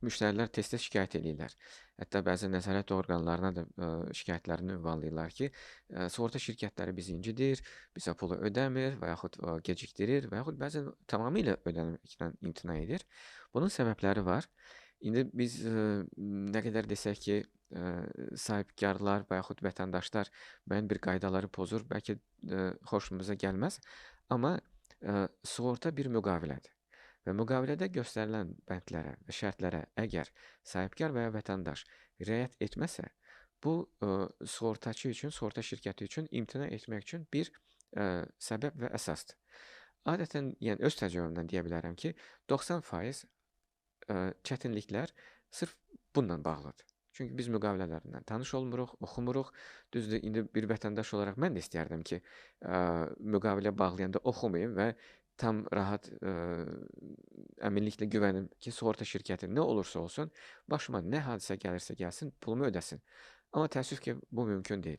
müştərilər tez-tez şikayət eləyirlər. Hətta bəzi nəzarət orqanlarına da şikayətlərini ünvanlayırlar ki, sığorta şirkətləri bizi incidir, bizə pulu ödəmir və yaxud gecikdirir və yaxud bəzən tamamilə ödəməkdən imtina edir. Bunun səbəbləri var. İndi biz nə qədər desək ki, sahibkarlar və yaxud vətəndaşlar müəyyən bir qaydaları pozur, bəlkə xoşumuza gəlməz, amma sığorta bir müqavilədir. Və müqavilədə göstərilən bəndlərə və şərtlərə əgər sahibkar və ya vətəndaş riayət etməsə, bu sığortaçı üçün, sığorta şirkəti üçün imtina etmək üçün bir səbəb və əsasdır. Adətən, yəni öz təcrübəmdən deyə bilərəm ki, 90% çətinliklər sırf bununla bağlıdır. Çünki biz müqavilələrindən tanış olmuruq, oxumuruq. Düzdür, indi bir vətəndaş olaraq mən də istəyərdim ki, müqavilə bağlayanda oxumayım və tam rahat əminliklə güvənim ki, sığorta şirkəti nə olursa olsun, başıma nə hadisə gəlirsə gəlsin, pulumu ödəsin. Amma təəssüf ki, bu mümkün deyil.